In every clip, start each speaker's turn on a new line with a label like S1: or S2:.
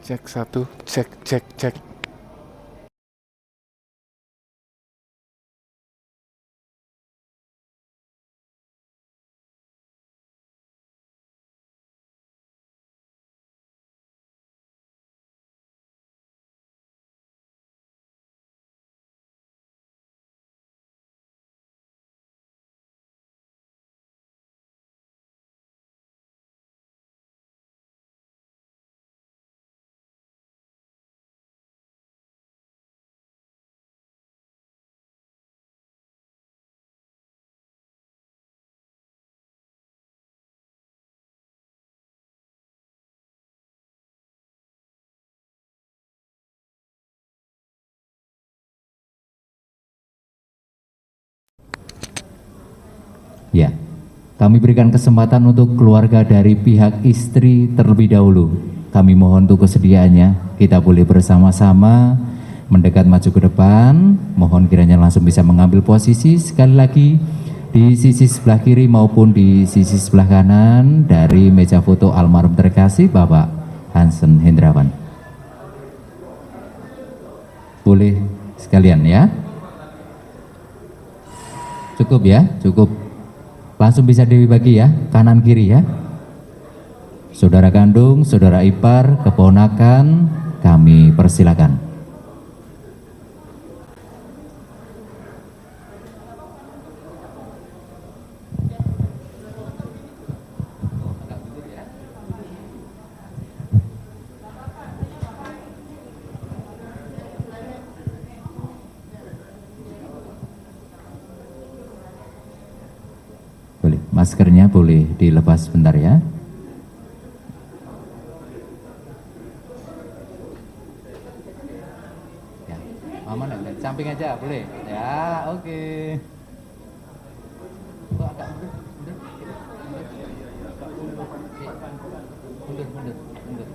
S1: Cek satu, cek, cek, cek.
S2: Ya, kami berikan kesempatan untuk keluarga dari pihak istri terlebih dahulu. Kami mohon untuk kesediaannya, kita boleh bersama-sama mendekat maju ke depan. Mohon kiranya langsung bisa mengambil posisi sekali lagi di sisi sebelah kiri maupun di sisi sebelah kanan dari meja foto almarhum terkasih Bapak Hansen Hendrawan. Boleh sekalian ya? Cukup ya, cukup. Langsung bisa dibagi ya, kanan kiri ya. Saudara kandung, saudara ipar, keponakan, kami persilakan. Boleh, maskernya boleh dilepas sebentar ya. Ya, aman ya, samping aja boleh. Ya, oke. Kok agak mundur, mundur, mundur, mundur, mundur.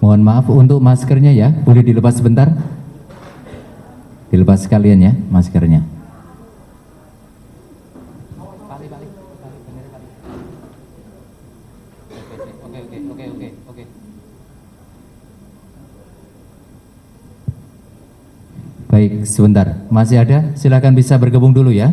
S2: Mohon maaf untuk maskernya ya, boleh dilepas sebentar? Dilepas sekalian ya maskernya. Oke. Baik, sebentar. Masih ada? Silakan bisa bergabung dulu ya.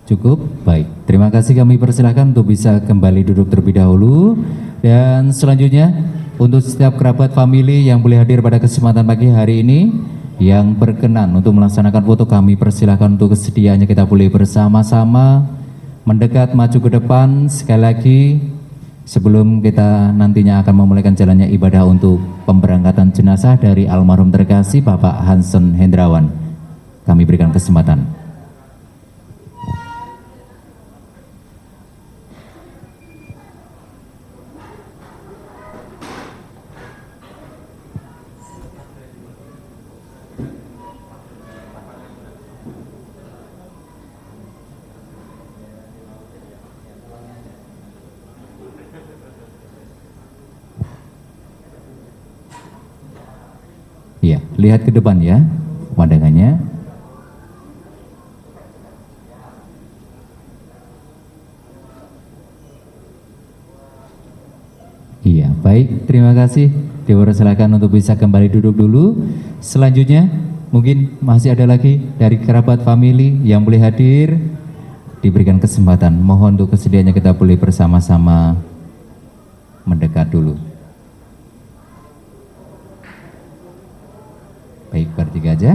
S2: Cukup, baik. Terima kasih, kami persilahkan untuk bisa kembali duduk terlebih dahulu. Dan selanjutnya, untuk setiap kerabat famili yang boleh hadir pada kesempatan pagi hari ini, yang berkenan untuk melaksanakan foto, kami persilahkan untuk kesediaannya kita boleh bersama-sama mendekat maju ke depan. Sekali lagi, sebelum kita nantinya akan memulaikan jalannya ibadah untuk pemberangkatan jenazah dari almarhum terkasih Bapak Hansen Hendrawan, kami berikan kesempatan. Iya, lihat ke depan ya pandangannya. Iya, baik, terima kasih. Dipersilakan untuk bisa kembali duduk dulu. Selanjutnya, Mungkin masih ada lagi dari kerabat famili yang boleh hadir, diberikan kesempatan. Mohon untuk kesediaannya kita boleh bersama-sama mendekat dulu. Baik, bertiga aja.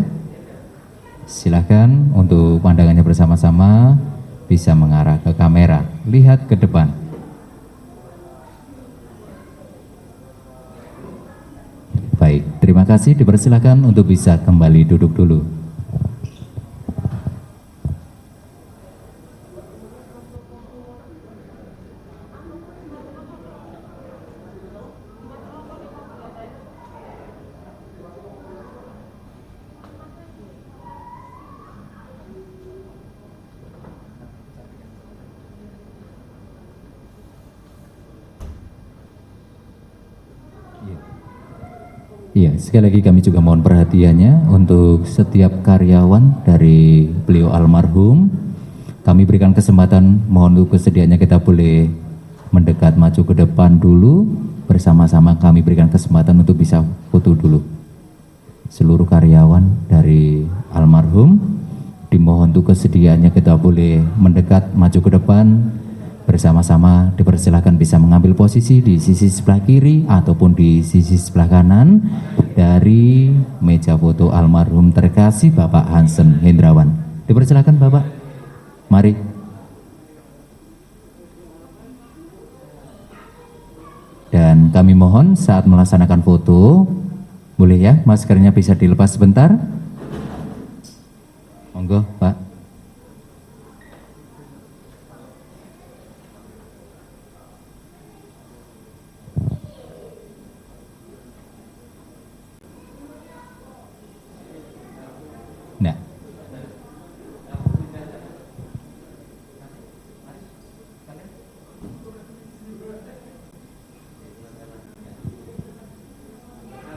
S2: Silakan untuk pandangannya bersama-sama bisa mengarah ke kamera, lihat ke depan. Baik, terima kasih. Dipersilakan untuk bisa kembali duduk dulu. Iya, sekali lagi kami juga mohon perhatiannya untuk setiap karyawan dari beliau almarhum. Kami berikan kesempatan, mohon untuk kesediaannya kita boleh mendekat maju ke depan dulu. Bersama-sama kami berikan kesempatan untuk bisa foto dulu. Seluruh karyawan dari almarhum, dimohon untuk kesediaannya kita boleh mendekat maju ke depan. Bersama-sama dipersilakan bisa mengambil posisi di sisi sebelah kiri ataupun di sisi sebelah kanan dari meja foto almarhum terkasih Bapak Hansen Hendrawan. Dipersilakan Bapak, mari. Dan kami mohon saat melaksanakan foto, boleh ya maskernya bisa dilepas sebentar. Monggo Pak. Nah,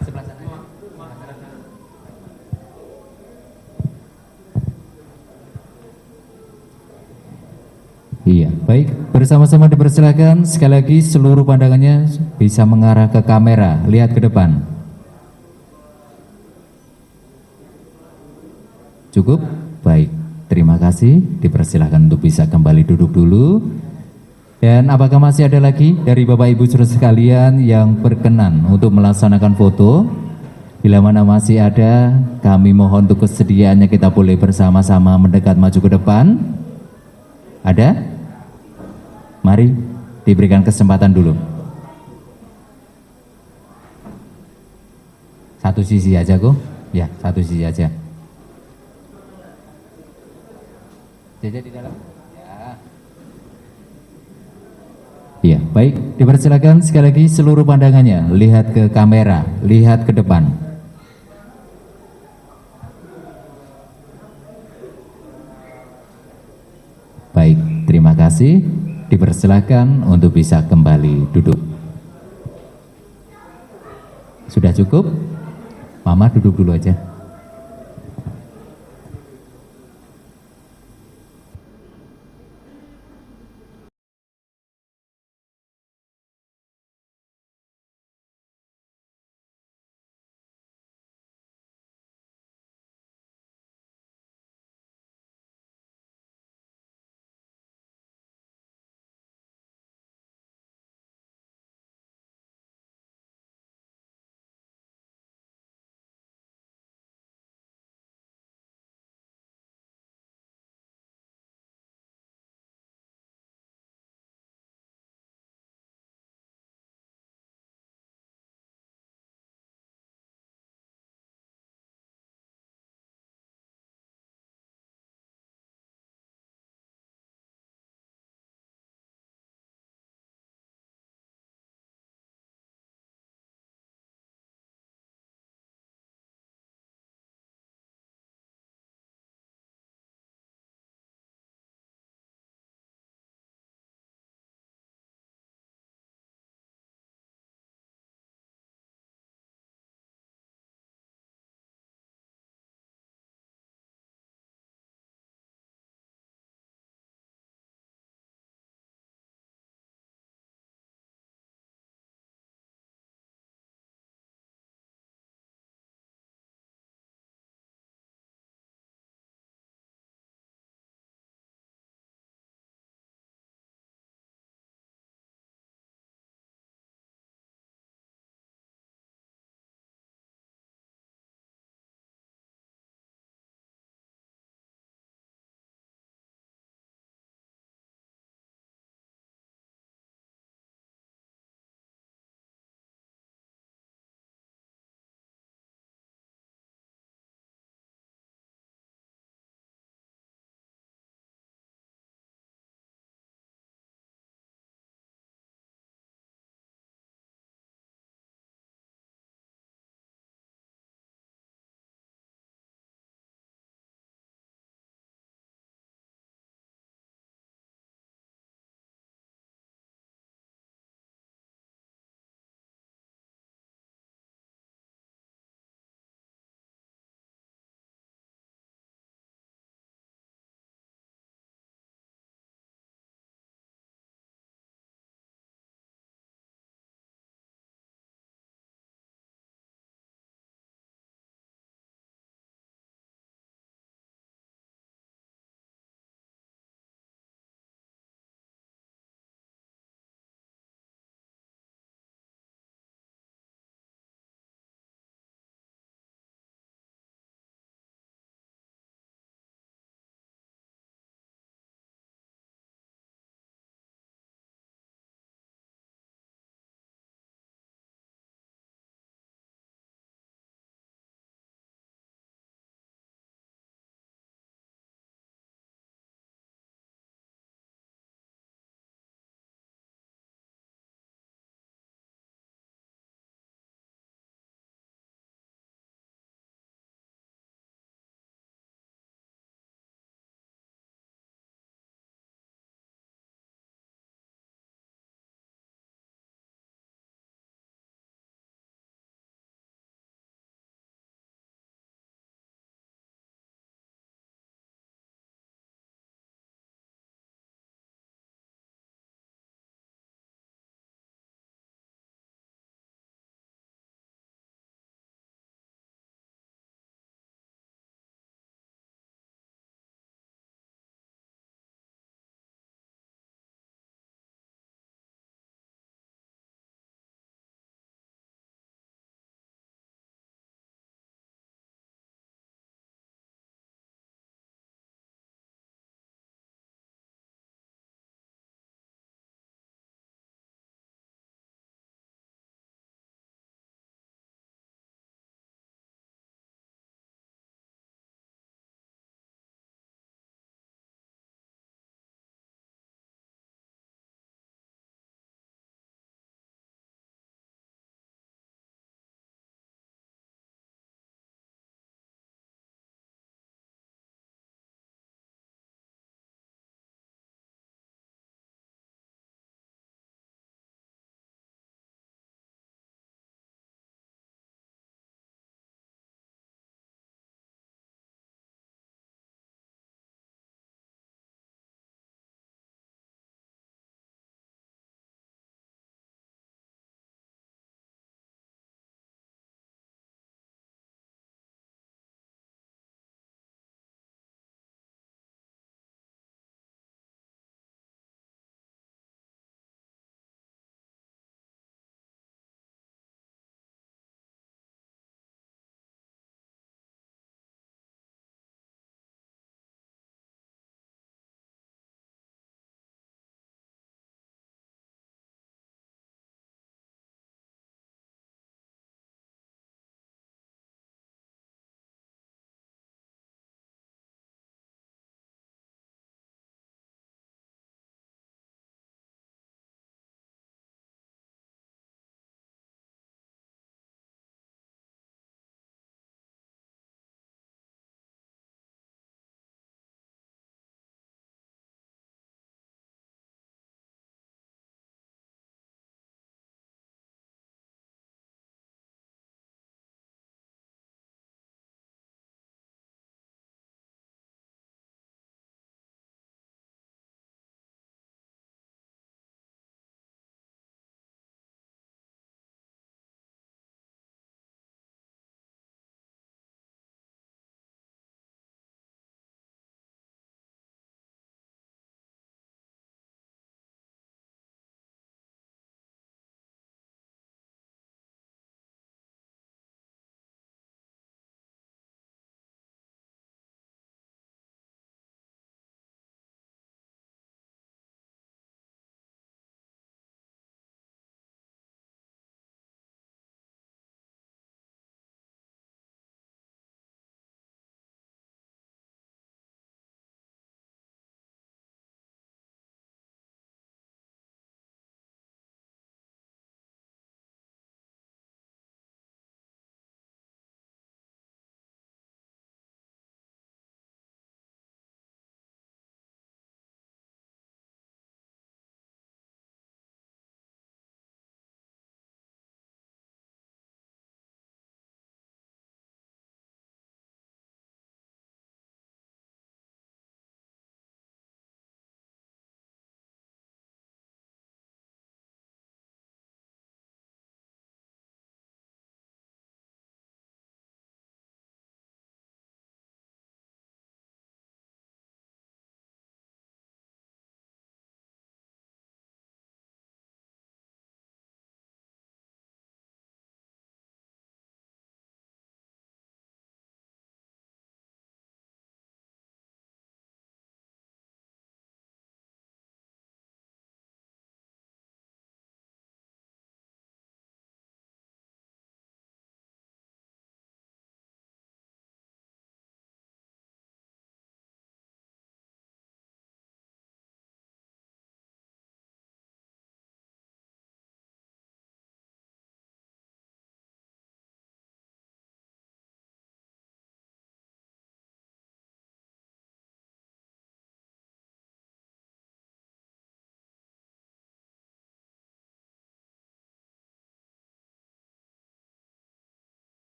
S2: sebelah sana. Iya, baik. Bersama-sama dipersilakan sekali lagi seluruh pandangannya bisa mengarah ke kamera, lihat ke depan. Cukup? Baik. Terima kasih. Dipersilakan untuk bisa kembali duduk dulu. Dan apakah masih ada lagi dari Bapak Ibu saudara sekalian yang berkenan untuk melaksanakan foto? Bila mana masih ada, kami mohon untuk kesediaannya kita boleh bersama-sama mendekat maju ke depan. Ada? Mari diberikan kesempatan dulu. Satu sisi aja kok. Ya, satu sisi aja. Jaja di dalam. Ya. Iya, baik. Dipersilakan sekali lagi seluruh pandangannya. Lihat ke kamera, lihat ke depan. Baik, terima kasih. Dipersilakan untuk bisa kembali duduk. Sudah cukup? Mama duduk dulu aja.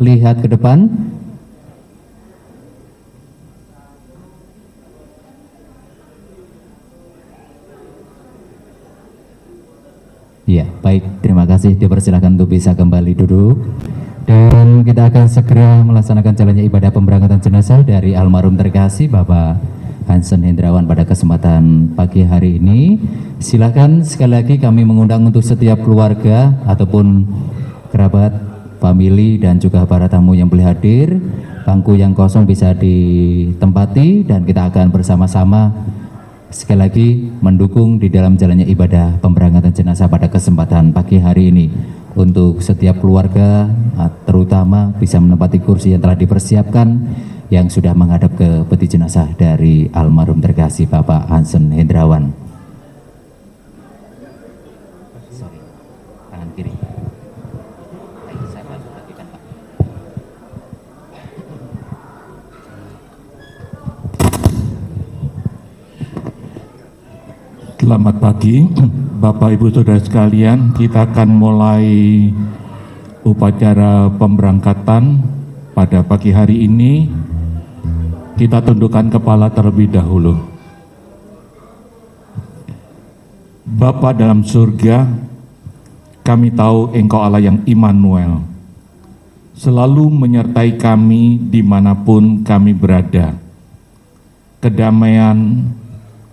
S2: lihat ke depan. Ya, baik, terima kasih. Dipersilakan untuk bisa kembali duduk. Dan kita akan segera melaksanakan jalannya ibadah pemberangkatan jenazah dari almarhum terkasih Bapak Hansen Hendrawan pada kesempatan pagi hari ini. Silakan sekali lagi kami mengundang untuk setiap keluarga ataupun kerabat, famili dan juga para tamu yang boleh hadir. Bangku yang kosong bisa ditempati dan kita akan bersama-sama sekali lagi mendukung di dalam jalannya ibadah pemberangkatan jenazah pada kesempatan pagi hari ini. Untuk setiap keluarga terutama bisa menempati kursi yang telah dipersiapkan yang sudah menghadap ke peti jenazah dari almarhum terkasih Bapak Hansen Hendrawan. Tangan kiri.
S3: Selamat pagi, Bapak Ibu Saudara sekalian. Kita akan mulai upacara pemberangkatan pada pagi hari ini. Kita tundukkan kepala terlebih dahulu. Bapa dalam surga, kami tahu Engkau Allah yang Immanuel, selalu menyertai kami dimanapun kami berada. Kedamaian,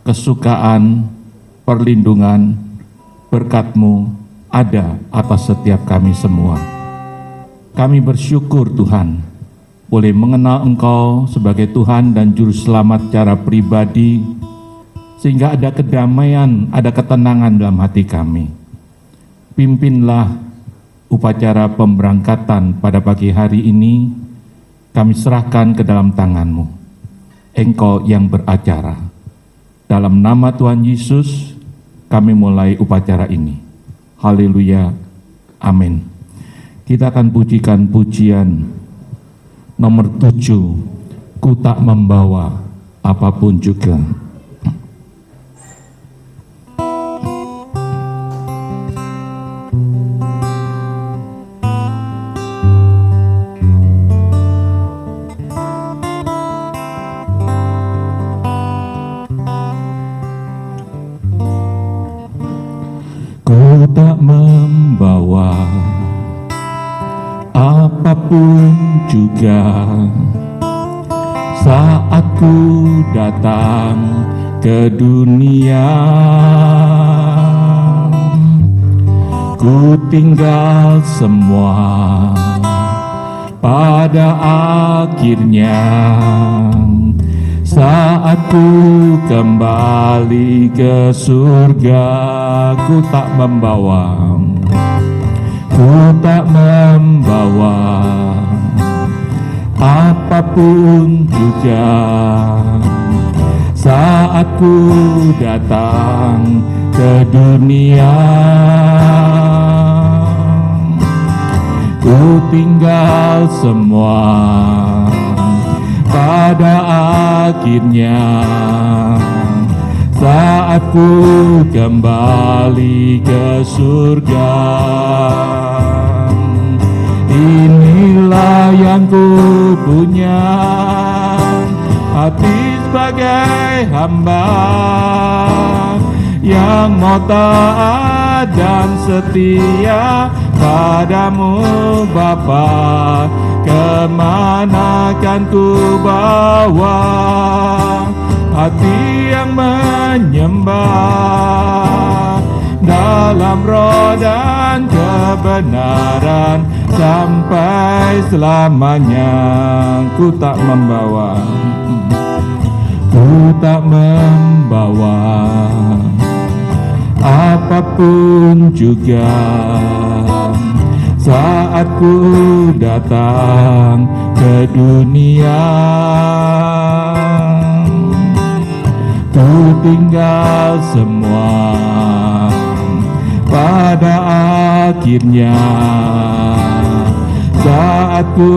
S3: kesukaan, perlindungan, berkat-Mu ada atas setiap kami semua. Kami bersyukur Tuhan, boleh mengenal Engkau sebagai Tuhan dan Juru Selamat secara pribadi, sehingga ada kedamaian, ada ketenangan dalam hati kami. Pimpinlah upacara pemberangkatan pada pagi hari ini, kami serahkan ke dalam tangan-Mu. Engkau yang beracara. Dalam nama Tuhan Yesus, kami mulai upacara ini. Haleluya, amin. Kita akan pujikan pujian nomor 7, Ku tak membawa apapun juga. Ku tak membawa apapun juga saat ku datang ke dunia. Ku tinggal semua pada akhirnya. Saat ku kembali ke surga, ku tak membawa apapun juga. Saat ku datang ke dunia, ku tinggal semua pada akhirnya. Saat ku kembali ke surga, inilah yang ku punya, hati sebagai hamba yang mau taat dan setia padamu Bapa. Kemana kan ku bawa hati yang menyembah dalam roh dan kebenaran sampai selamanya. Ku tak membawa apapun juga saat ku datang ke dunia. Ku tinggal semua pada akhirnya. Saat ku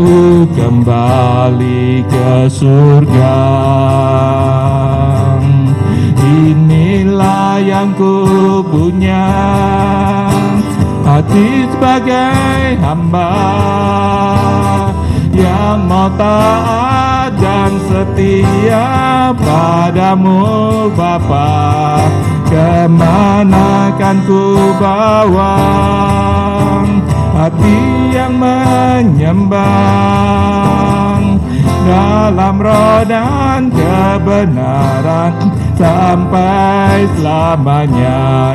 S3: kembali ke surga, inilah yang ku punya, hati sebagai hamba yang mau taat dan setia padamu Bapa. Kemana kan ku bawa hati yang menyembah dalam roh dan kebenaran sampai selamanya.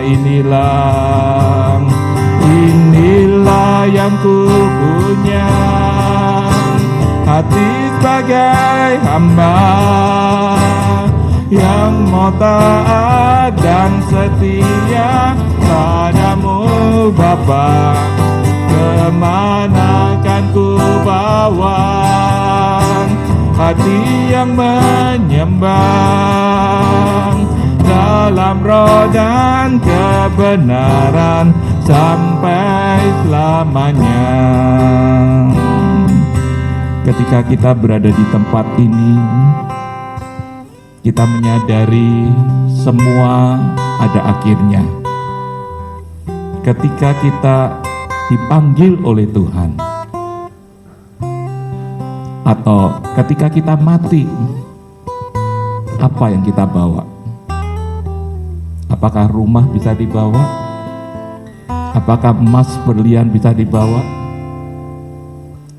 S3: Inilah yang ku punya, hati sebagai hamba yang mau taat dan setia padamu Bapa. Kemana kan ku bawa hati yang menyembah dalam roh dan kebenaran sampai selamanya. Ketika kita berada di tempat ini, kita menyadari semua ada akhirnya. Ketika kita dipanggil oleh Tuhan, atau ketika kita mati, apa yang kita bawa? Apakah rumah bisa dibawa? Apakah emas berlian bisa dibawa?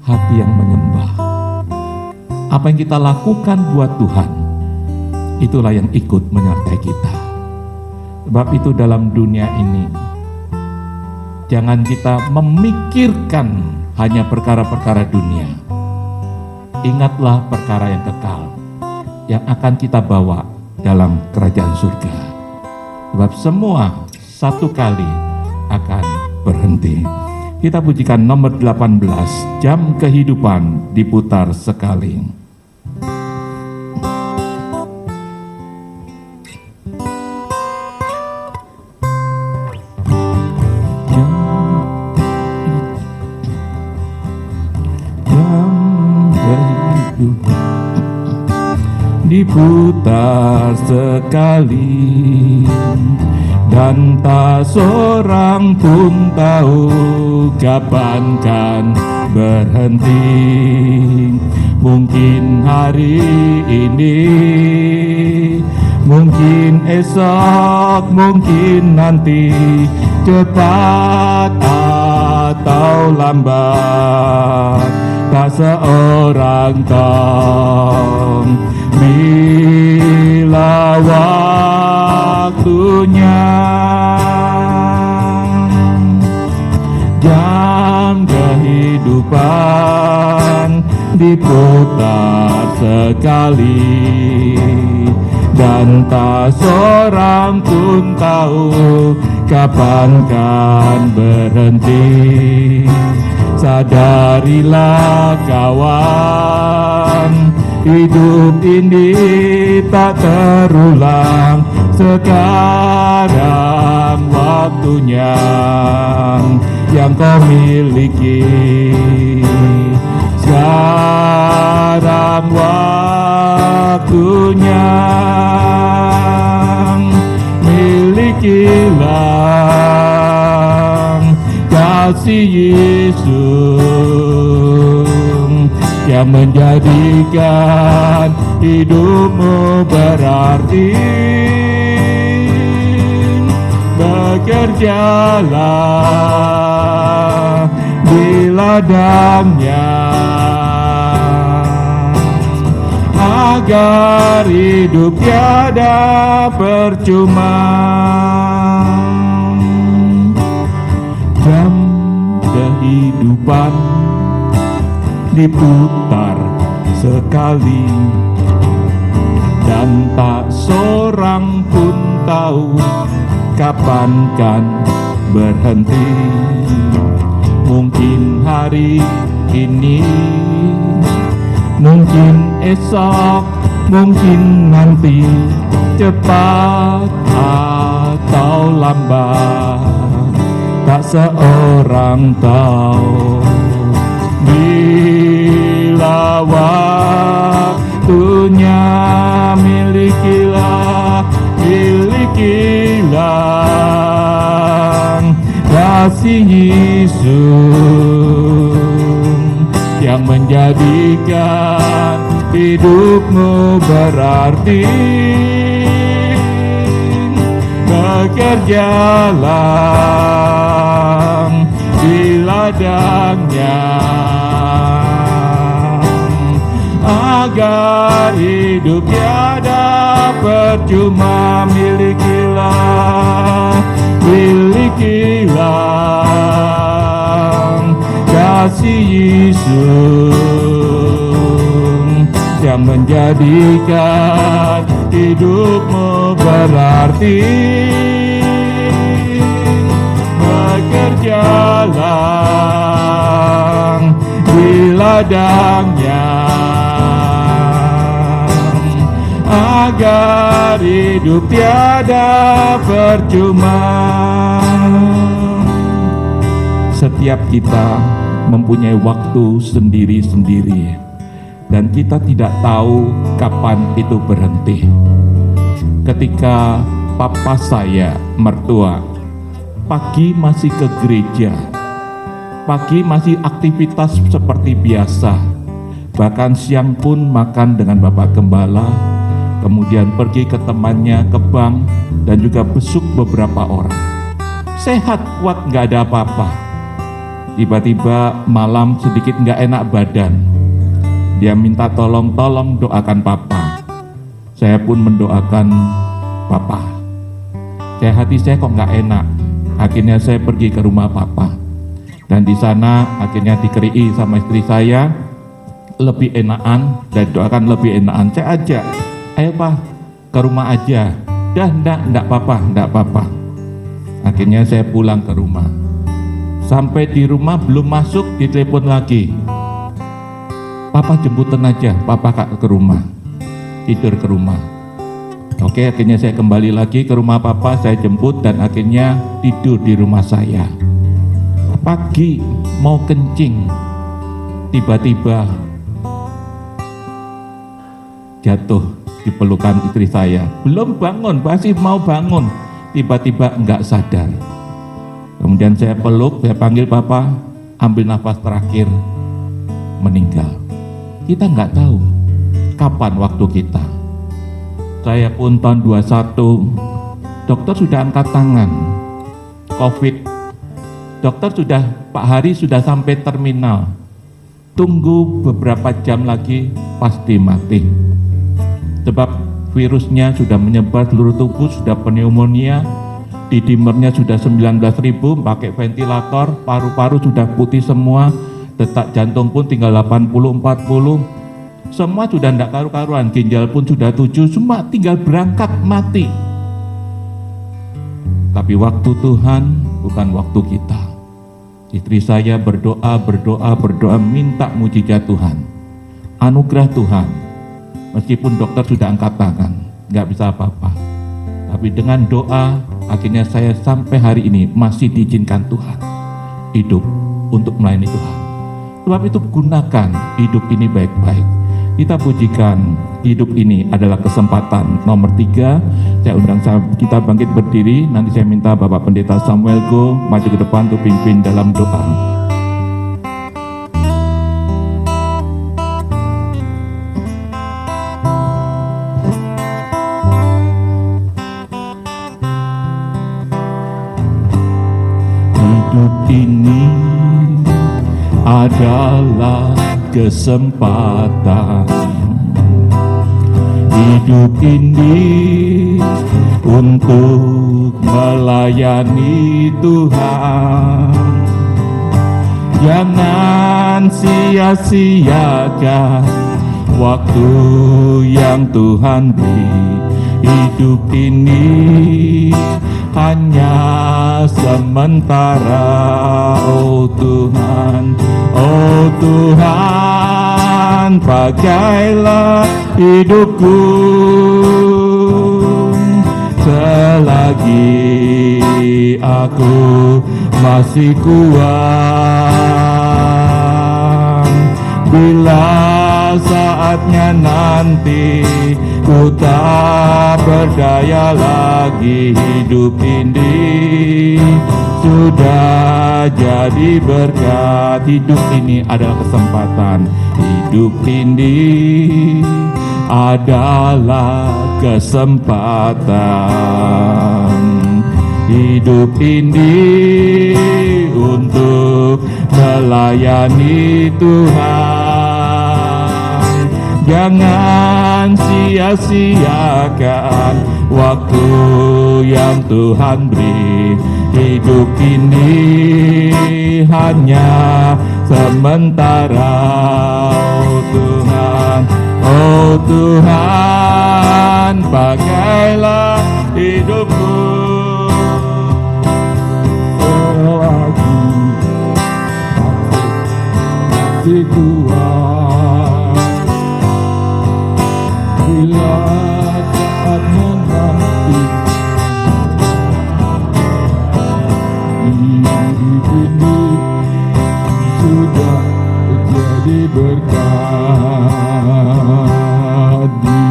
S3: Hati yang menyembah. Apa yang kita lakukan buat Tuhan, itulah yang ikut menyertai kita. Sebab itu dalam dunia ini, jangan kita memikirkan hanya perkara-perkara dunia. Ingatlah perkara yang kekal, yang akan kita bawa dalam kerajaan surga. Sebab semua satu kali akan berhenti. Kita pujikan nomor 18, Jam Kehidupan diputar sekali. Diputar sekali dan tak seorang pun tahu kapan kan berhenti. Mungkin hari ini, mungkin esok, mungkin nanti, cepat atau lambat, tak seorang tahu bila waktunya. Jam kehidupan diputar sekali dan tak seorang pun tahu kapan kan berhenti. Sadarilah kawan, hidup ini tak terulang. Sekarang waktunya yang kau miliki. Sekarang waktunya, milikilah kasih Yesus yang menjadikan hidupmu berarti. Bekerjalah di ladangnya agar hidup tiada percuma. Jam kehidupan diputar sekali dan tak seorang pun tahu kapan kan berhenti. Mungkin hari ini, mungkin esok, mungkin nanti, cepat atau lambat, tak seorang tahu. Bila waktunya, milikilah kasih Yesus yang menjadikan hidupmu berarti. Bekerjalah di ladangnya agar hidup tiada percuma. Milikilah kasih Yesus yang menjadikan hidupmu berarti. Bekerjalah di ladangnya agar hidup tiada percuma. Setiap kita mempunyai waktu sendiri-sendiri dan kita tidak tahu kapan itu berhenti. Ketika papa saya, mertua, pagi masih ke gereja, pagi masih aktivitas seperti biasa, bahkan siang pun makan dengan bapak gembala, kemudian pergi ke temannya ke bank dan juga besuk beberapa orang. Sehat, kuat, nggak ada apa-apa. Tiba-tiba malam sedikit nggak enak badan. Dia minta tolong doakan papa. Saya pun mendoakan papa. Hati saya kok nggak enak. Akhirnya saya pergi ke rumah papa. Dan di sana akhirnya dikerii sama istri saya, lebih enakan dan doakan lebih enakan. Saya ajak, ayo pak ke rumah aja. Dah enggak apa-apa. Akhirnya saya pulang ke rumah. Sampai di rumah belum masuk ditelepon lagi. Papa jemputan aja, papa ke rumah. Tidur ke rumah. Oke, akhirnya saya kembali lagi ke rumah papa, saya jemput dan akhirnya tidur di rumah saya. Pagi mau kencing, tiba-tiba jatuh di pelukan istri saya. Belum bangun, masih mau bangun, tiba-tiba enggak sadar. Kemudian saya peluk, saya panggil papa, ambil nafas terakhir, meninggal. Kita enggak tahu kapan waktu kita. Saya pun tahun 21, dokter sudah angkat tangan, COVID. Dokter sudah, Pak Hari sudah sampai terminal. Tunggu beberapa jam lagi pasti mati. Sebab virusnya sudah menyebar seluruh tubuh, sudah pneumonia, didimernya sudah 19.000, pakai ventilator, paru-paru sudah putih semua, detak jantung pun tinggal 80-40, semua sudah tidak karu-karuan, ginjal pun sudah 7, semua tinggal berangkat mati. Tapi waktu Tuhan bukan waktu kita. Istri saya berdoa, minta mujizat Tuhan, anugerah Tuhan. Meskipun dokter sudah angkat tangan, nggak bisa apa-apa. Tapi dengan doa, akhirnya saya sampai hari ini masih diizinkan Tuhan hidup untuk melayani Tuhan. Sebab itu gunakan hidup ini baik-baik. Kita pujikan hidup ini adalah kesempatan nomor 3. Saya undang kita bangkit berdiri. Nanti saya minta Bapak Pendeta Samuel Go maju ke depan untuk pimpin dalam doa. Hidup ini adalah kesempatan. Hidup ini untuk melayani Tuhan. Jangan sia-siakan waktu yang Tuhan beri. Hidup ini hanya sementara. Oh Tuhan, pakailah hidupku selagi aku masih kuat. Bila saatnya nanti ku tak berdaya lagi, hidup ini sudah jadi berkat. Hidup ini adalah kesempatan, hidup ini adalah kesempatan. Hidup ini untuk melayani Tuhan. Jangan sia-siakan waktu yang Tuhan beri. Hidup ini hanya sementara. Oh Tuhan, pakailah hidupku selagi masih kuat. Bila saatnya nanti hidup ini sudah jadi berkat.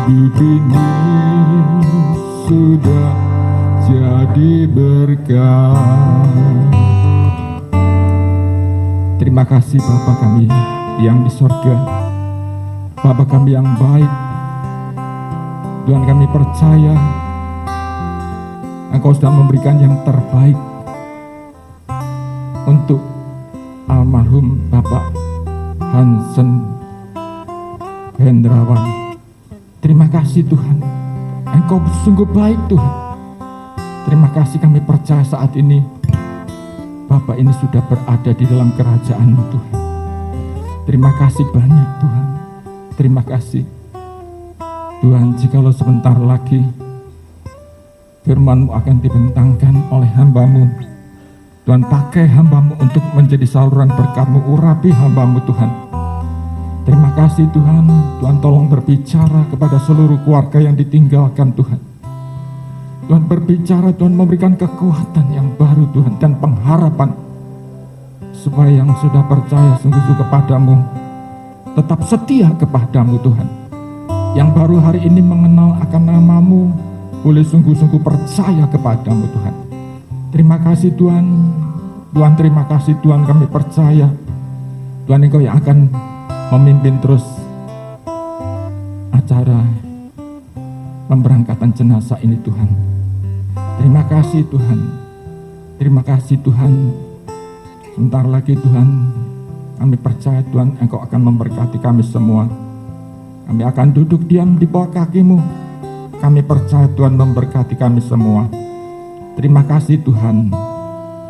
S3: Hidup ini sudah jadi berkat. Terima kasih Bapa kami yang di sorga, Bapa kami yang baik. Tuhan, kami percaya Engkau sudah memberikan yang terbaik untuk almarhum Bapak Hansen Hendrawan. Terima kasih Tuhan, Engkau sungguh baik Tuhan. Terima kasih, kami percaya saat ini Bapak ini sudah berada di dalam kerajaan-Mu Tuhan. Terima kasih banyak Tuhan. Terima kasih Tuhan, jikalau sebentar lagi firman-Mu akan dibentangkan oleh hamba-Mu, Tuhan, pakai hamba-Mu untuk menjadi saluran berkat-Mu, urapi hamba-Mu Tuhan. Terima kasih Tuhan. Tuhan, tolong berbicara kepada seluruh keluarga yang ditinggalkan Tuhan. Tuhan berbicara, Tuhan memberikan kekuatan yang baru Tuhan, dan pengharapan supaya yang sudah percaya sungguh-sungguh kepadamu tetap setia kepadamu Tuhan. Yang baru hari ini mengenal akan nama-Mu boleh sungguh-sungguh percaya kepadamu Tuhan. Terima kasih Tuhan. Tuhan, terima kasih Tuhan, kami percaya Tuhan Engkau yang akan memimpin terus acara pemberangkatan jenazah ini Tuhan. Terima kasih Tuhan. Terima kasih Tuhan. Sebentar lagi Tuhan, kami percaya Tuhan Engkau akan memberkati kami semua. Kami akan duduk diam di bawah kaki-Mu. Kami percaya Tuhan memberkati kami semua. Terima kasih Tuhan.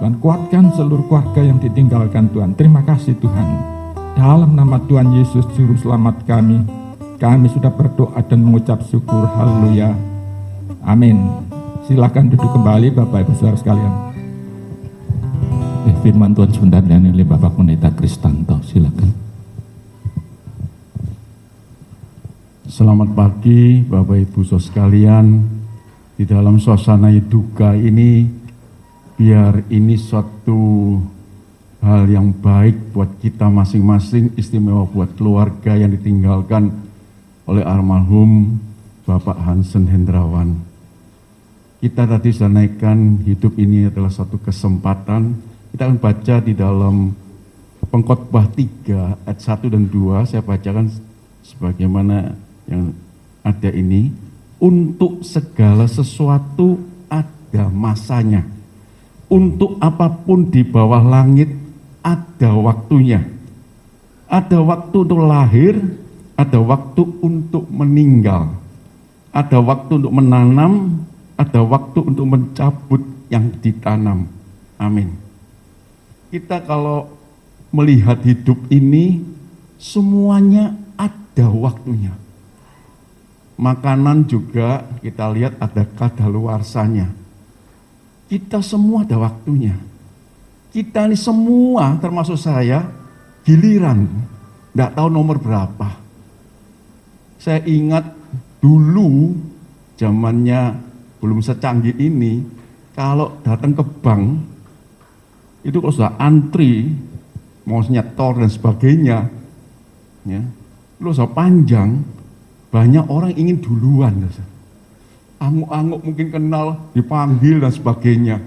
S3: Tuhan, kuatkan seluruh keluarga yang ditinggalkan Tuhan. Terima kasih Tuhan. Dalam nama Tuhan Yesus Juru Selamat kami sudah berdoa dan mengucap syukur. Haleluya. Amin. Silakan duduk kembali Bapak Ibu Saudara sekalian.
S4: Firman Tuhan sebentar dan oleh Bapak Pendeta Kristanto, silakan.
S5: Selamat pagi Bapak Ibu Saudara sekalian. Di dalam suasana duka ini, biar ini suatu hal yang baik buat kita masing-masing, istimewa buat keluarga yang ditinggalkan oleh almarhum Bapak Hansen Hendrawan. Kita tadi sudah naikkan hidup ini adalah satu kesempatan. Kita akan baca di dalam Pengkhotbah 3 ayat 1 dan 2. Saya bacakan sebagaimana yang ada ini. Untuk segala sesuatu ada masanya. Untuk apapun di bawah langit ada waktunya. Ada waktu untuk lahir, ada waktu untuk meninggal. Ada waktu untuk menanam, ada waktu untuk mencabut yang ditanam. Amin. Kita kalau melihat hidup ini, semuanya ada waktunya. Makanan juga kita lihat ada kadaluarsanya. Kita semua ada waktunya. Kita ini semua, termasuk saya, giliran, tidak tahu nomor berapa. Saya ingat dulu, zamannya belum secanggih ini, kalau datang ke bank, itu kalau sudah antri, mau nyetor dan sebagainya, ya, Loh, panjang, banyak orang ingin duluan. Anguk-anguk mungkin kenal, dipanggil dan sebagainya.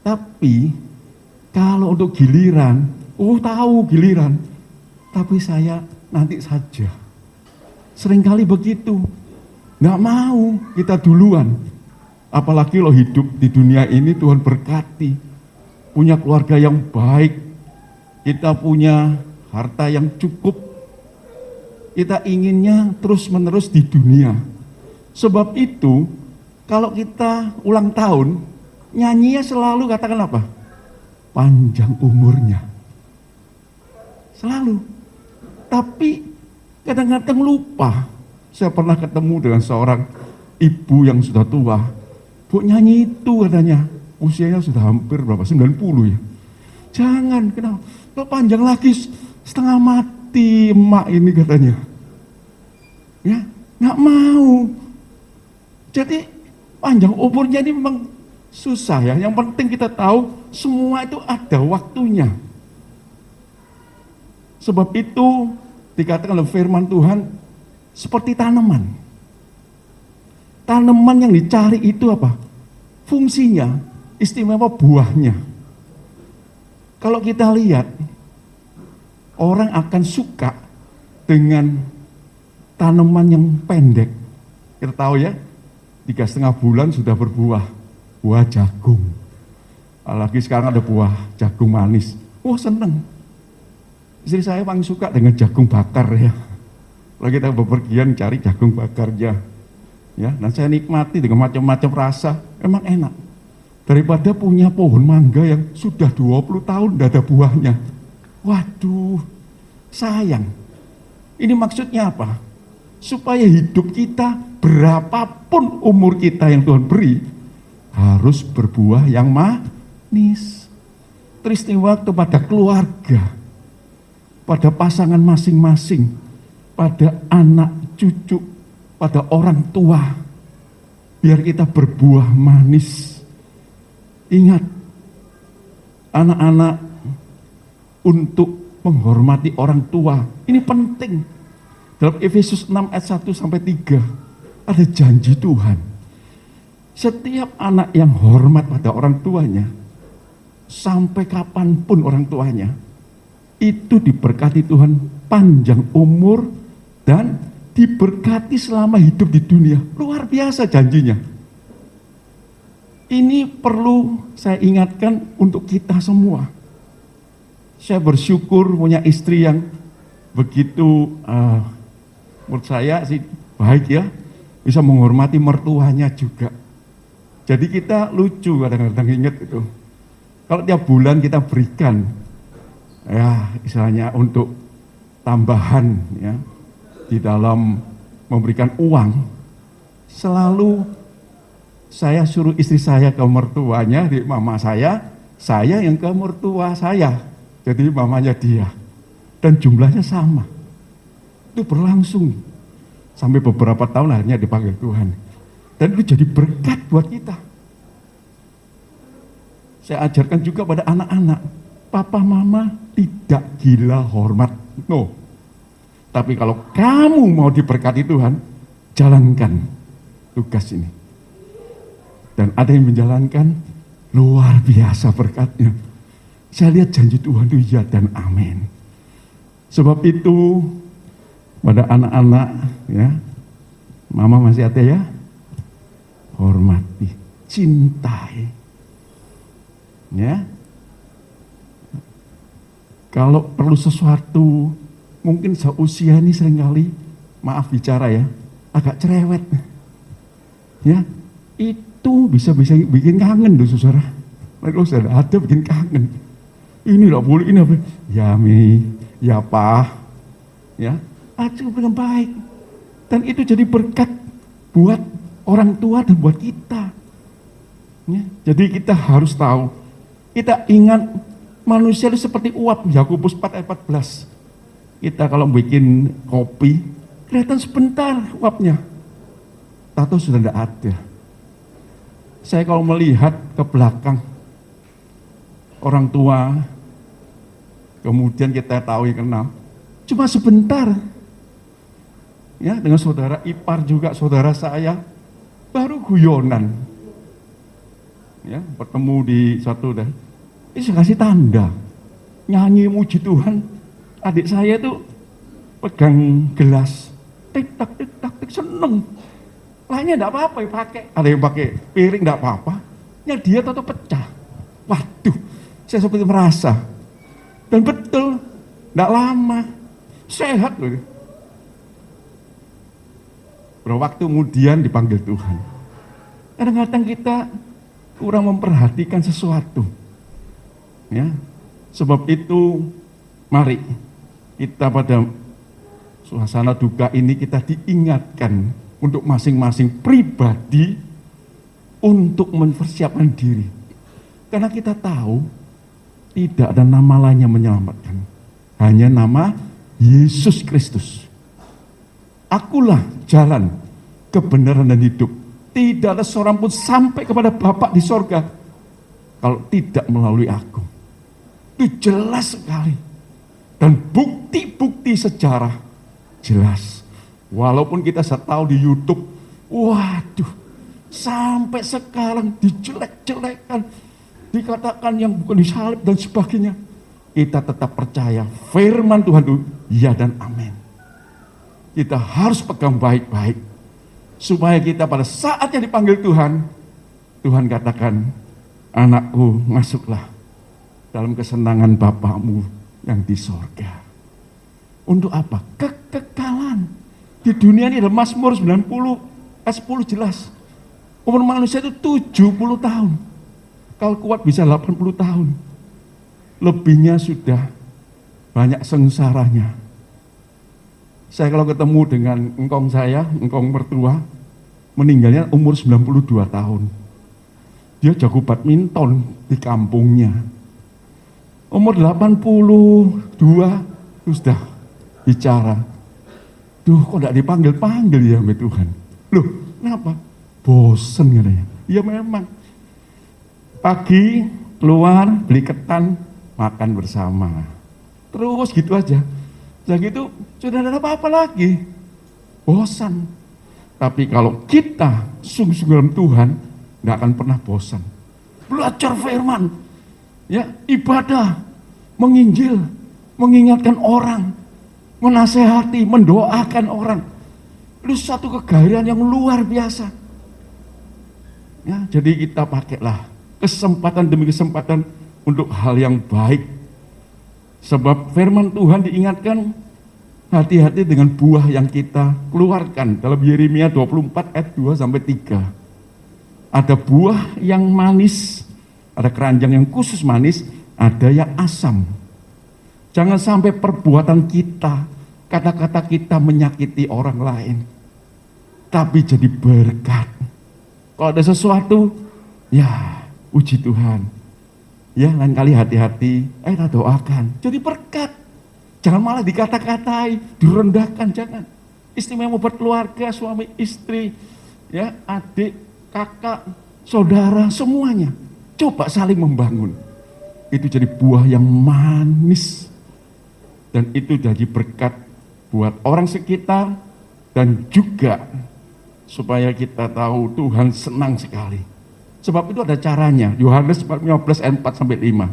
S5: Tapi kalau untuk giliran, tahu giliran, tapi saya nanti saja. Seringkali begitu, nggak mau kita duluan. Apalagi lo hidup di dunia ini Tuhan berkati, punya keluarga yang baik, kita punya harta yang cukup, kita inginnya terus-menerus di dunia. Sebab itu, kalau kita ulang tahun, nyanyinya selalu katakan apa? Panjang umurnya. Selalu. Tapi kadang-kadang lupa. Saya pernah ketemu dengan seorang ibu yang sudah tua. Bu, nyanyi itu katanya. Usianya sudah hampir berapa? 90 ya. Jangan, kenapa? Kalau panjang lagi setengah mati emak ini katanya. Ya, nggak mau. Jadi panjang umurnya ini memang susah ya. Yang penting kita tahu semua itu ada waktunya. Sebab itu dikatakan oleh firman Tuhan seperti tanaman. Tanaman yang dicari itu apa? Fungsinya, istimewa buahnya. Kalau kita lihat, orang akan suka dengan tanaman yang pendek. Kita tahu ya, 3,5 bulan sudah berbuah. Buah jagung. Apalagi sekarang ada buah jagung manis. Wah, seneng. Istri saya paling suka dengan jagung bakar ya. Kalau kita bepergian cari jagung bakarnya. Ya, dan saya nikmati dengan macam-macam rasa, emang enak. Daripada punya pohon mangga yang sudah 20 tahun tidak ada buahnya. Waduh, sayang. Ini maksudnya apa? Supaya hidup kita, berapapun umur kita yang Tuhan beri, harus berbuah yang manis. Teristiwa kepada keluarga, pada pasangan masing-masing, pada anak cucu, pada orang tua, biar kita berbuah manis. Ingat, anak-anak untuk menghormati orang tua, ini penting. Dalam Efesus 6 ayat 1 sampai 3 ada janji Tuhan. Setiap anak yang hormat pada orang tuanya, sampai kapanpun orang tuanya, itu diberkati Tuhan panjang umur dan diberkati selama hidup di dunia. Luar biasa janjinya. Ini perlu saya ingatkan untuk kita semua. Saya bersyukur punya istri yang begitu, menurut saya sih baik ya, bisa menghormati mertuanya juga. Jadi kita lucu kadang-kadang ingat itu. Kalau tiap bulan kita berikan, ya istilahnya untuk tambahan ya, di dalam memberikan uang, selalu saya suruh istri saya ke mertuanya, di mama saya yang ke mertua saya, jadi mamanya dia, dan jumlahnya sama. Itu berlangsung sampai beberapa tahun akhirnya dipanggil Tuhan, dan itu jadi berkat buat kita. Saya ajarkan juga pada anak-anak, papa mama tidak gila hormat, no. Tapi kalau kamu mau diberkati Tuhan, jalankan tugas ini. Dan ada yang menjalankan, luar biasa berkatnya. Saya lihat janji Tuhan itu ya dan amin. Sebab itu, pada anak-anak, ya, mama masih ada ya, hormati, cintai. Ya, kalau perlu sesuatu, mungkin seusia ini seringkali, maaf bicara ya, agak cerewet. Ya, itu bisa bikin kangen loh saudara. Kalau sudah ada bikin kangen. Ini lah boleh, ini apa? Ya Mi, ya Pa, ya, cukup dengan baik. Dan itu jadi berkat buat orang tua dan buat kita. Ya, jadi kita harus tahu, kita ingat manusia itu seperti uap, Yakobus 4 ayat 14. Kita kalau bikin kopi, kelihatan sebentar uapnya, tahu sudah tidak ada. Saya kalau melihat ke belakang orang tua, kemudian kita tahu yang kenal, cuma sebentar. Ya, dengan saudara ipar juga, saudara saya, baru guyonan. Ya, bertemu di satu dah. Ini saya kasih tanda, nyanyi muji Tuhan. Adik saya itu pegang gelas, tik tak seneng. Lainnya enggak apa-apa ya pakai. Ada yang pakai piring enggak apa-apa. Ya dia tetap pecah. Waduh, saya seperti merasa. Dan betul, enggak lama sehat loh. Beberapa waktu kemudian dipanggil Tuhan. Kadang-kadang kita kurang memperhatikan sesuatu. Ya, sebab itu mari kita pada suasana duka ini kita diingatkan untuk masing-masing pribadi untuk mempersiapkan diri. Karena kita tahu tidak ada nama lain yang menyelamatkan. Hanya nama Yesus Kristus. Akulah jalan, kebenaran dan hidup. Tidak ada seorang pun sampai kepada Bapa di sorga kalau tidak melalui aku. Itu jelas sekali. Dan bukti-bukti sejarah jelas. Walaupun kita tahu di YouTube, waduh, sampai sekarang dijelek-jelekan, dikatakan yang bukan disalib dan sebagainya. Kita tetap percaya firman Tuhan itu ya dan amin. Kita harus pegang baik-baik supaya kita pada saatnya dipanggil Tuhan, Tuhan katakan, anakku masuklah dalam kesenangan Bapamu yang di sorga. Untuk apa? Kekekalan. Di dunia ini ada Mazmur 90 ayat 10 jelas. Umur manusia itu 70 tahun. Kalau kuat bisa 80 tahun. Lebihnya sudah banyak sengsaranya. Saya kalau ketemu dengan engkong saya, engkong mertua, meninggalnya umur 92 tahun. Dia jago badminton di kampungnya. Umur 82, sudah bicara. Duh, kok enggak dipanggil-panggil ya sama Tuhan? Loh, kenapa? Bosen katanya. Ya memang. Pagi keluar, beli ketan, makan bersama. Terus gitu aja. Jadi gitu, sudah ada apa-apa lagi. Bosan. Tapi kalau kita sungguh-sungguh dalam Tuhan, nggak akan pernah bosan. Belajar firman, ya, ibadah, menginjil, mengingatkan orang, menasehati, mendoakan orang. Itu satu kegairahan yang luar biasa. Ya, jadi kita pakailah kesempatan demi kesempatan untuk hal yang baik. Sebab firman Tuhan diingatkan, hati-hati dengan buah yang kita keluarkan. Dalam Yeremia 24 ayat 2-3. Ada buah yang manis, ada keranjang yang khusus manis, ada yang asam. Jangan sampai perbuatan kita, kata-kata kita menyakiti orang lain. Tapi jadi berkat. Kalau ada sesuatu, ya puji Tuhan. Ya, lain kali hati-hati, kita doakan. Jadi berkat. Jangan malah dikata-katai, direndahkan, jangan. Istimewa buat keluarga, suami, istri, ya, adik, kakak, saudara, semuanya. Coba saling membangun. Itu jadi buah yang manis. Dan itu jadi berkat buat orang sekitar dan juga supaya kita tahu Tuhan senang sekali. Sebab itu ada caranya. Yohanes 15 ayat 4-5.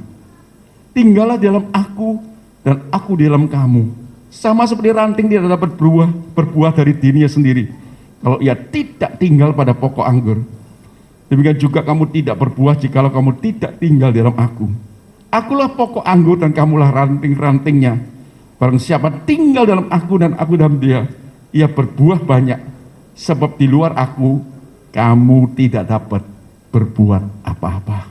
S5: Tinggallah di dalam aku dan aku di dalam kamu. Sama seperti ranting tidak dapat berbuah dari dirinya sendiri kalau ia tidak tinggal pada pokok anggur. Demikian juga kamu tidak berbuah jikalau kamu tidak tinggal di dalam aku. Akulah pokok anggur dan kamulah ranting-rantingnya. Barang siapa tinggal dalam aku dan aku dalam dia, ia berbuah banyak. Sebab di luar aku kamu tidak dapat berbuat apa-apa.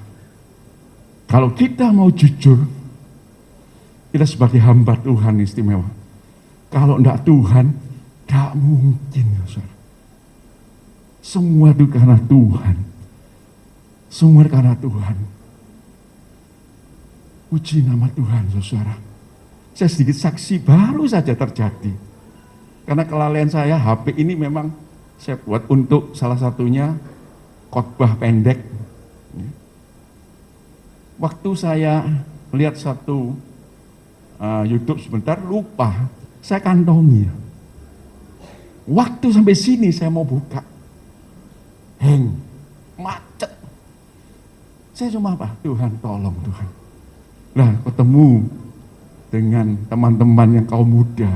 S5: Kalau kita mau jujur, kita sebagai hamba Tuhan istimewa. Kalau enggak Tuhan, enggak mungkin. Saudara. Semua itu karena Tuhan. Semua karena Tuhan. Puji nama Tuhan, saudara. Saya sedikit saksi baru saja terjadi. Karena kelalaian saya, HP ini memang saya buat untuk salah satunya khotbah pendek. Waktu saya melihat satu YouTube sebentar, lupa saya kantongi. Waktu sampai sini saya mau buka, macet. Saya cuma apa? Tuhan tolong Tuhan. Nah, ketemu dengan teman-teman yang kaum muda.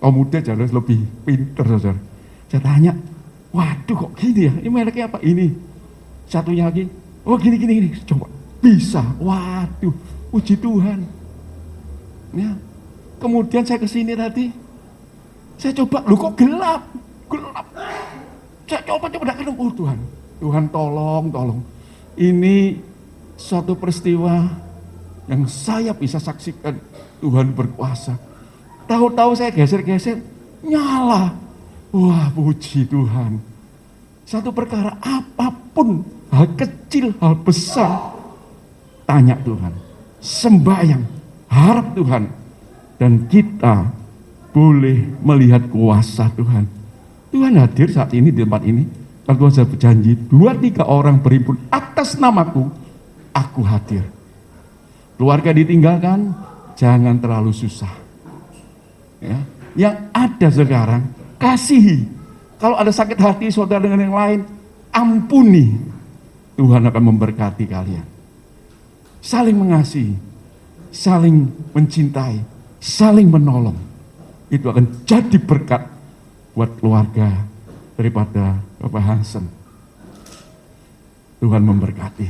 S5: Kaum muda jauh lebih pinter, saudara. Saya tanya, waduh kok gini ya? Ini mereknya apa? Ini. Satunya lagi, oh gini. Coba, bisa. Waduh, puji Tuhan. Ya. Kemudian saya kesini tadi, saya coba, lu kok gelap. Saya coba tidak ketemu. Oh Tuhan tolong. Ini suatu peristiwa yang saya bisa saksikan. Tuhan berkuasa. Tahu-tahu saya geser-geser, nyala. Wah, puji Tuhan. Satu perkara apapun, hal kecil, hal besar, tanya Tuhan, sembahyang, harap Tuhan, dan kita boleh melihat kuasa Tuhan. Tuhan hadir saat ini di tempat ini. Kalau Tuhan sudah berjanji, 2-3 orang berimpun atas namaku, aku hadir. Keluarga ditinggalkan, jangan terlalu susah. Ya. Yang ada sekarang, kasihi. Kalau ada sakit hati saudara dengan yang lain, ampuni. Tuhan akan memberkati kalian. Saling mengasihi, saling mencintai, saling menolong. Itu akan jadi berkat buat keluarga daripada Bapak Hansen. Tuhan memberkati.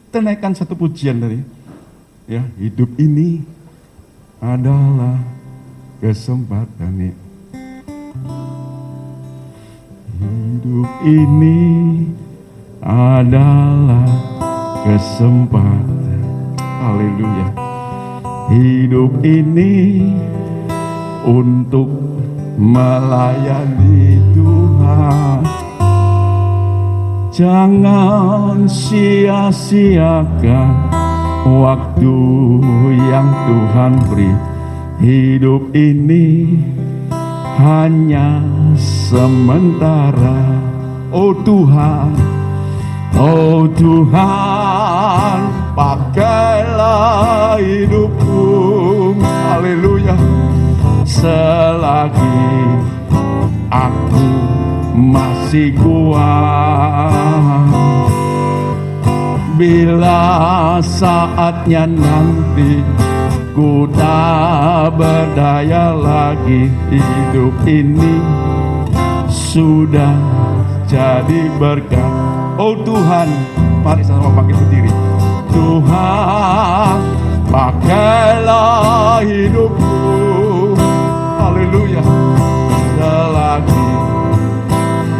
S5: Kita naikkan satu pujian dari ya, hidup ini adalah kesempatan. Hidup ini adalah kesempatan. Haleluya. Hidup ini untuk melayani Tuhan. Jangan sia-siakan waktu yang Tuhan beri. Hidup ini hanya sementara. Oh Tuhan, pakailah hidupku. Haleluya. Selagi aku masih kuat, bila saatnya nanti ku tak berdaya lagi, hidup ini sudah jadi berkat. Oh Tuhan, mari sama pakai berdiri. Tuhan, pakailah hidupku. Haleluya. Selagi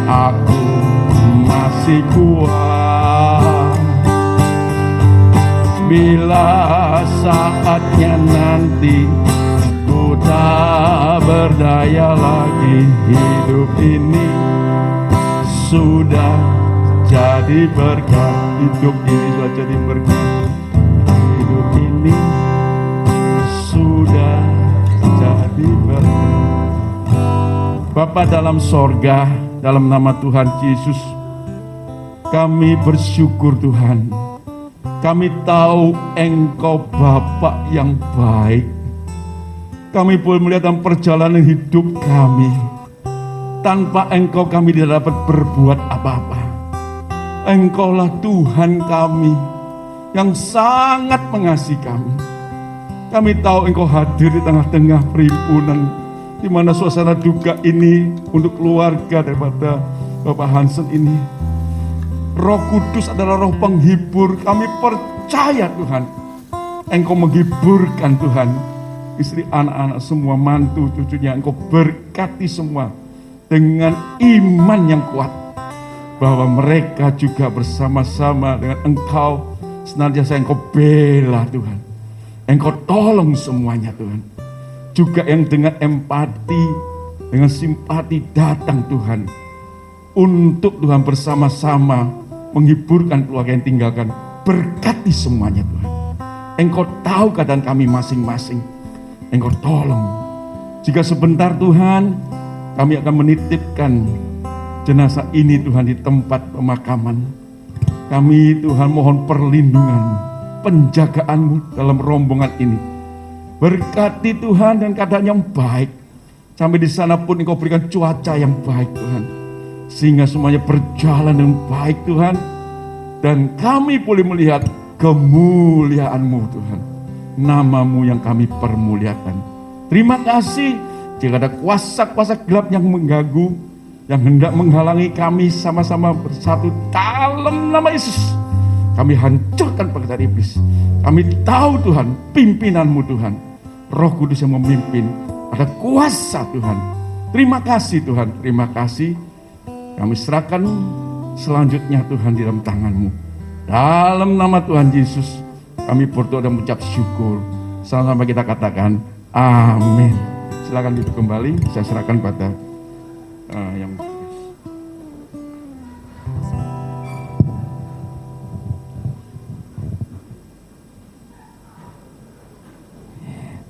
S5: aku masih kuat, bila saatnya nanti ku tak berdaya lagi, hidup ini sudah jadi berkat. Hidup ini sudah jadi berkat. Hidup ini sudah jadi berkat. Bapa dalam sorga, dalam nama Tuhan Yesus, kami bersyukur Tuhan. Kami tahu Engkau Bapa yang baik. Kami boleh melihat dalam perjalanan hidup kami, tanpa Engkau kami tidak dapat berbuat apa-apa. Engkaulah Tuhan kami yang sangat mengasihi kami. Kami tahu Engkau hadir di tengah-tengah perhimpunan, di mana suasana duka ini untuk keluarga daripada Bapak Hansen ini. Roh Kudus adalah roh penghibur. Kami percaya Tuhan, Engkau menghiburkan Tuhan. Istri, anak-anak semua, mantu, cucunya, Engkau berkati semua dengan iman yang kuat, bahwa mereka juga bersama-sama dengan Engkau senantiasa Engkau bela Tuhan. Engkau tolong semuanya Tuhan. Juga yang dengan empati, dengan simpati datang Tuhan, untuk Tuhan bersama-sama menghiburkan keluarga yang tinggalkan. Berkati semuanya Tuhan. Engkau tahu keadaan kami masing-masing. Engkau tolong. Jika sebentar Tuhan, kami akan menitipkan jenazah ini Tuhan di tempat pemakaman. Kami Tuhan mohon perlindungan, penjagaan-Mu dalam rombongan ini. Berkati Tuhan dan keadaan yang baik. Sampai di sana pun Engkau berikan cuaca yang baik Tuhan. Sehingga semuanya berjalan dengan baik Tuhan. Dan kami boleh melihat kemuliaan-Mu Tuhan. Nama-Mu yang kami permuliakan. Terima kasih jika ada kuasa-kuasa gelap yang mengganggu, yang hendak menghalangi kami sama-sama bersatu dalam nama Yesus. Kami hancurkan pekerjaan iblis. Kami tahu Tuhan, pimpinan-Mu Tuhan. Roh Kudus yang memimpin. Ada kuasa Tuhan. Terima kasih Tuhan, terima kasih. Kami serahkan selanjutnya Tuhan di dalam tangan-Mu. Dalam nama Tuhan Yesus, kami berdoa dan mengucap syukur. Sama-sama kita katakan, amin. Silakan duduk kembali, saya serahkan pada yang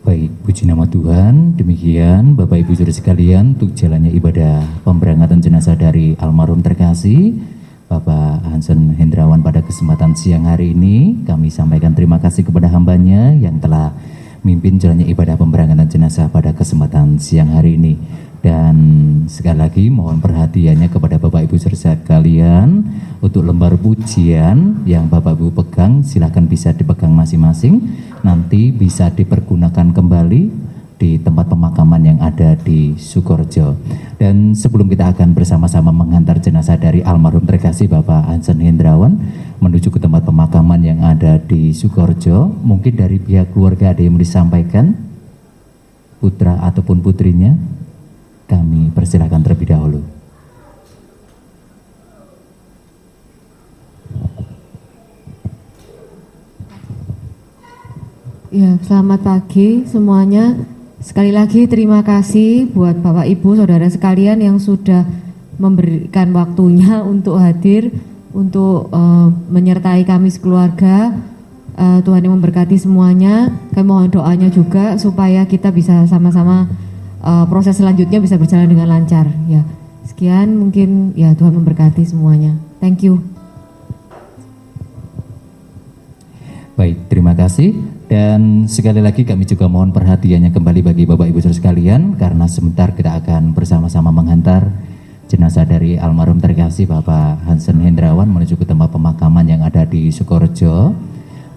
S2: Baik, puji nama Tuhan. Demikian Bapak Ibu Saudara sekalian, untuk jalannya ibadah pemberangkatan jenazah dari almarhum terkasih Bapak Hansen Hendrawan pada kesempatan siang hari ini. Kami sampaikan terima kasih kepada hambanya yang telah mimpin jalannya ibadah pemberangkatan jenazah pada kesempatan siang hari ini. Dan sekali lagi mohon perhatiannya kepada Bapak Ibu Saudara sekalian, untuk lembar pujian yang Bapak Ibu pegang silakan bisa dipegang masing-masing, nanti bisa dipergunakan kembali di tempat pemakaman yang ada di Sukorejo. Dan sebelum kita akan bersama-sama menghantar jenazah dari almarhum terkasih Bapak Hansen Hendrawan menuju ke tempat pemakaman yang ada di Sukorejo, mungkin dari pihak keluarga ada yang disampaikan, putra ataupun putrinya, kami persilakan terlebih dahulu.
S6: Ya, selamat pagi semuanya. Sekali lagi terima kasih buat Bapak Ibu Saudara sekalian yang sudah memberikan waktunya untuk hadir, untuk menyertai kami sekeluarga. Tuhan yang memberkati semuanya. Kami mohon doanya juga supaya kita bisa sama-sama proses selanjutnya bisa berjalan dengan lancar. Ya, sekian mungkin, ya Tuhan memberkati semuanya. Thank you.
S2: Baik, terima kasih. Dan sekali lagi kami juga mohon perhatiannya kembali bagi Bapak Ibu Saudara sekalian, karena sebentar kita akan bersama-sama menghantar jenazah dari almarhum terkasih Bapak Hansen Hendrawan menuju ke tempat pemakaman yang ada di Sukorejo.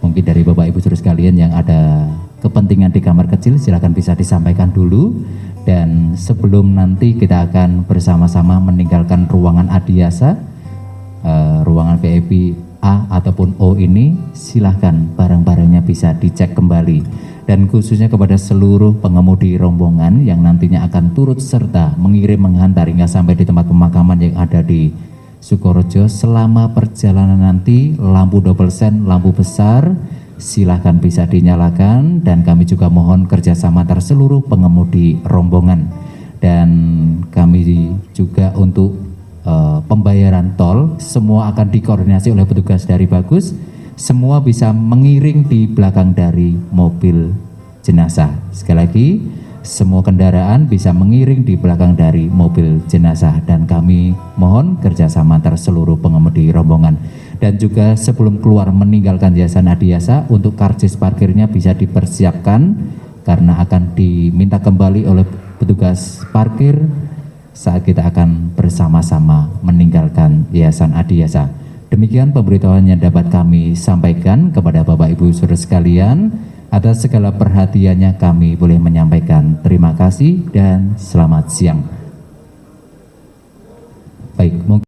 S2: Mungkin dari Bapak Ibu Saudara sekalian yang ada kepentingan di kamar kecil silakan bisa disampaikan dulu. Dan sebelum nanti kita akan bersama-sama meninggalkan ruangan Adiasa, ruangan VIP A ataupun O ini, silahkan barang-barangnya bisa dicek kembali. Dan khususnya kepada seluruh pengemudi rombongan yang nantinya akan turut serta mengirim menghantar hingga sampai di tempat pemakaman yang ada di Sukorejo, selama perjalanan nanti lampu double sen, lampu besar silahkan bisa dinyalakan. Dan kami juga mohon kerjasama antar seluruh pengemudi rombongan. Dan kami juga untuk pembayaran tol semua akan dikoordinasi oleh petugas dari Bagus, semua bisa mengiring di belakang dari mobil jenazah. Sekali lagi, semua kendaraan bisa mengiring di belakang dari mobil jenazah, dan kami mohon kerjasama antar seluruh pengemudi rombongan. Dan juga sebelum keluar meninggalkan Yayasan Adiasa, untuk karcis parkirnya bisa dipersiapkan karena akan diminta kembali oleh petugas parkir saat kita akan bersama-sama meninggalkan Yayasan Adiasa. Demikian pemberitahuan yang dapat kami sampaikan kepada Bapak Ibu Saudara sekalian. Atas segala perhatiannya kami boleh menyampaikan terima kasih dan selamat siang. Baik, mungkin